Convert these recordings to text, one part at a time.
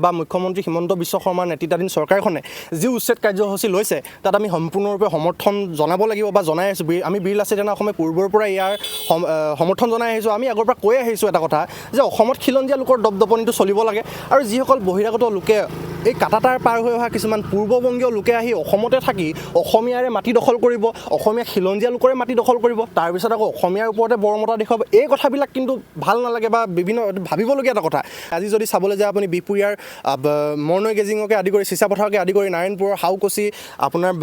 বা মুখ্যমন্ত্ৰী হিমন্ত বিশ্ব শৰ্মাৰ নেতৃত্বাধীন চৰকাৰখনে যি উচ্ছেদ কাৰ্যসূচী লৈছে তাত আমি সম্পূৰ্ণৰূপে সমৰ্থন জনাব লাগিব বা জনাই আহিছোঁ। আমি বীৰ লাচিত সেনা অসমে পূৰ্বৰ পৰা ইয়াৰ সমৰ্থন জনাই আহিছোঁ। আমি আগৰ পৰা কৈ আহিছোঁ এটা কথা যে অসমত খিলঞ্জীয়া লোকৰ দপদপনিটো চলিব লাগে আৰু যিসকল বহিৰাগত লোকে এই কাটাতাৰ পাৰ হৈ অহা কিছুমান পূৰ্ববংগীয় লোকে আহি অসমতে থাকি অসমীয়াৰে মাটি দখল কৰিব, অসমীয়া খিলঞ্জীয়া লোকৰে মাটি দখল কৰিব, তাৰপিছত আকৌ অসমীয়াৰ ওপৰতে বৰমতা দেখুৱাব, এই কথাবিলাক কিন্তু ভাল নালাগে বা বিভিন্ন ভাবিবলগীয়া এটা কথা। আজি যদি চাবলৈ যায় আপুনি বিহপুৰীয়াৰ মৰনৈ গেজিঙকে আদি কৰি চিচাপথাৰকে আদি কৰি নাৰায়ণপুৰৰ হাউকচি আপোনাৰ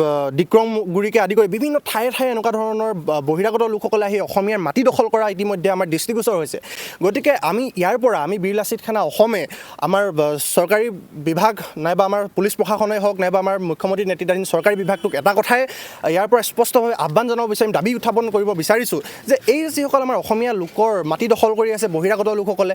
ডিক্ৰমগুৰিকে আদি কৰি বিভিন্ন ঠায়ে ঠায়ে এনেকুৱা ধৰণৰ বহিৰাগত লোকসকলে আহি অসমীয়াৰ মাটি দখল কৰা ইতিমধ্যে আমাৰ দৃষ্টিগোচৰ হৈছে। গতিকে আমি ইয়াৰ পৰা আমি বীৰ লাচিত সেনা অসমে আমাৰ চৰকাৰী বিভাগ নাইবা আমাৰ পুলিচ প্ৰশাসনেই হওক নাইবা আমাৰ মুখ্যমন্ত্ৰী নেতৃত্বাধীন চৰকাৰী বিভাগটোক এটা কথাই ইয়াৰ পৰা স্পষ্টভাৱে আহ্বান জনাব বিচাৰিম, দাবী উত্থাপন কৰিব বিচাৰিছোঁ যে এই যিসকল আমাৰ অসমীয়া লোকৰ মাটি দখল কৰি আছে বহিৰাগত লোকসকলে,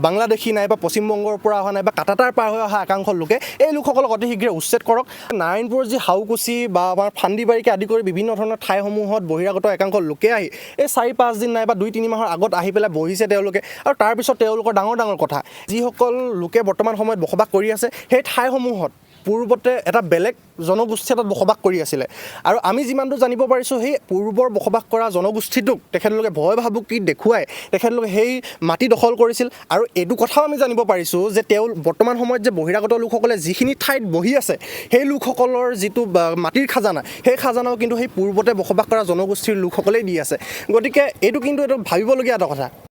বাংলাদেশী নাইবা পশ্চিমবংগৰ পৰা অহা নাইবা কাটাতাৰ পাৰ হৈ অহা একাংশ লোকে, এই লোকসকলক অতি শীঘ্ৰে উচ্ছেদ কৰক। নাৰায়ণপুৰৰ যি হাউকুচি বা আমাৰ ফান্দিবাৰীকে আদি কৰি বিভিন্ন ধৰণৰ ঠাইসমূহত বহিৰাগত একাংশ লোকে আহি এই 4-5 দিন নাইবা 2-3 মাহৰ আগত আহি পেলাই বহিছে তেওঁলোকে, আৰু তাৰপিছত তেওঁলোকৰ ডাঙৰ ডাঙৰ কথা, যিসকল লোকে বৰ্তমান সময়ত বসবাস কৰি আছে সেই ঠাইসমূহত পূৰ্বতে এটা বেলেগ জনগোষ্ঠী এটাত বসবাস কৰি আছিলে আৰু আমি যিমানটো জানিব পাৰিছোঁ সেই পূৰ্বৰ বসবাস কৰা জনগোষ্ঠীটোক তেখেতলোকে ভয় ভাবুকি দেখুৱাই তেখেতলোকে সেই মাটি দখল কৰিছিল। আৰু এইটো কথাও আমি জানিব পাৰিছোঁ যে বৰ্তমান সময়ত যে বহিৰাগত লোকসকলে যিখিনি ঠাইত বহি আছে সেই লোকসকলৰ যিটো মাটিৰ খাজানা, সেই খাজানাও কিন্তু সেই পূৰ্বতে বসবাস কৰা জনগোষ্ঠীৰ লোকসকলেই দি আছে। গতিকে এইটো ভাবিবলগীয়া এটা কথা।